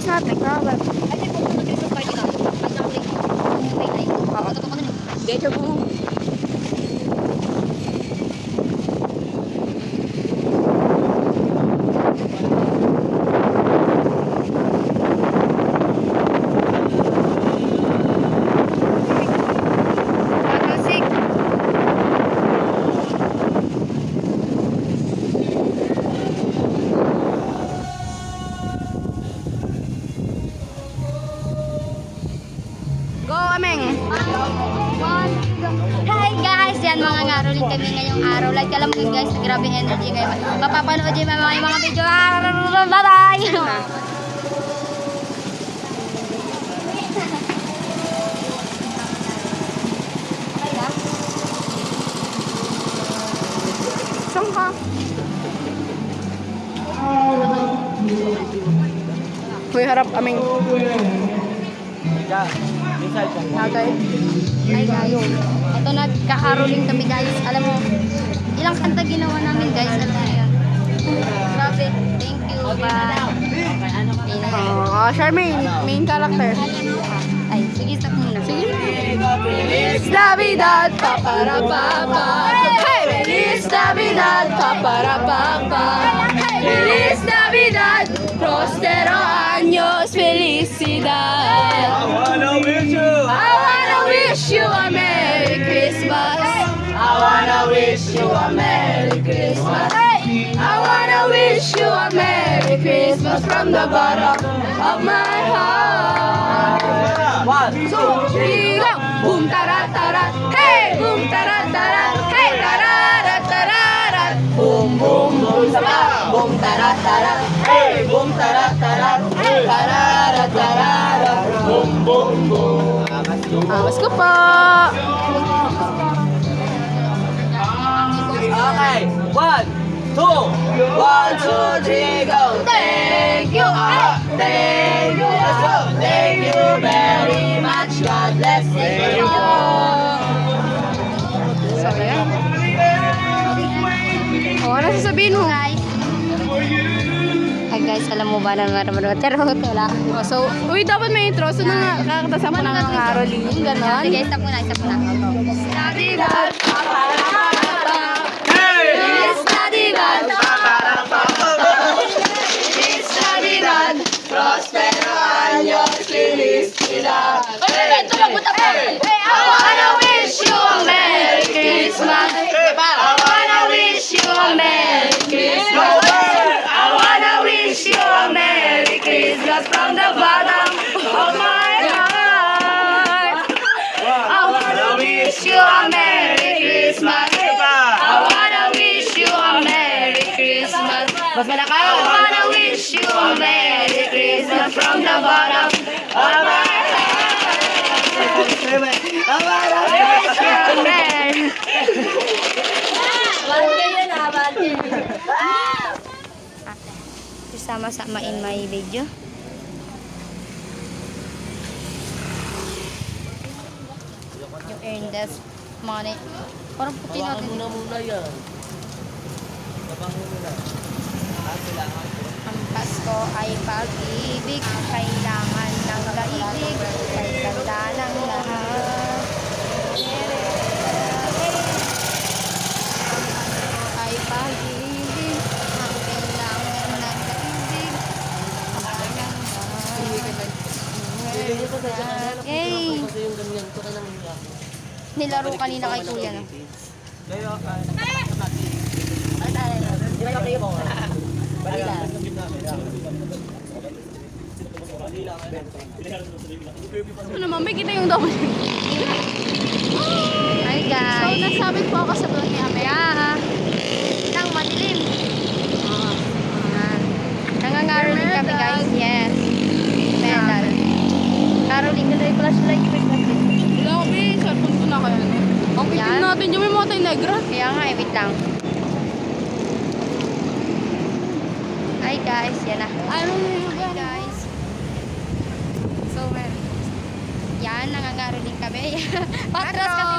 Tapos natin, kawalan. Ay, po, ito yung party na. At nakulit. Ay. Oo. Ito ko na. Dito po. Tatasik. Go, Ameng! Hi guys! Yan mga ngaroling kami ngayong araw. Like alam mo guys, grabe energy ngayon. Mapapanood yung mga video. Bye-bye! Saan ka? Hoy, harap, Ameng. Okay. Hi guys. Ito nagkakaroling kami guys. Alam mo, ilang kanta ginawa namin guys. Alam mo yun. Grabe. Thank you. Bye. Charmaine, main character. Ay, sige, stop muna. Sige. Feliz Navidad, paparapapa. Hey! Feliz Navidad, paparapapa. Feliz Navidad, prospero años, felicidad. I wanna wish you a Merry Christmas. I wanna wish you a Merry Christmas. I wanna wish you a Merry Christmas from the bottom of my heart. 1, 2, 3, go! Boom, tarat, tarat. Hey! Boom, tarat, tarat. Hey! Tararat, tararat. Boom, boom, boom. Sama! Boom, tarat, tarat. hey, boom, tarat, tarat, hey, Tararat, tararat. boom, boom, boom. Awas ko po! Okay, 1, 2, 1, 2, 3, go. Thank you! Thank you, let's go. Thank you very much. God bless you. So, ayan. O, ano sasabihin mo? Guys. Hi guys, alam mo ba na maraman pero wala. O, so, uy, dapat may intro. So, nakakatasan ko ng mga Caroline. Ganon. Sige, stop muna, stop muna. Navidad, paparapapa. Hey! Feliz Navidad, Feliz Navidad, prospero años, felicidad. Hey, ito lang puta pa. I wanna wish you a Merry Christmas. I wanna wish you a Merry Christmas. I wanna wish you a Merry Christmas from the bottom of my heart. I wanna wish you a Merry Christmas. I wanna wish you a Merry Christmas. Mas malaka. I wanna wish you a Merry Christmas from the bottom of my heart. I wanna wish you a Merry. Sama-sama in my video. You earn this money. Parang puti natin. Muna yan. Ang Pasko ay pag-ibig, kailangan ng kaibig, kay ganda ng lahat. Ang Pasko ay pag-ibig, ang kailangan ng kaibig, Hey! Nilaro kanina kay Kuya na. Ano naman, may kita yung double. Hi So, guys! nasabit po ako sa vlog ni Ame. Kaya, nang madilim. Nangangaroling kami guys, yes. Medal. Caroling na tayo flashlight. Wala ko, be. Cellphone ko na kaya. Ang itim Yan. natin yung may mga tayo negra. Kaya nga, wait lang. Hi guys, yan na. Ano na yun? Hi guys. So, yan, nangangaroling kami. Patras kami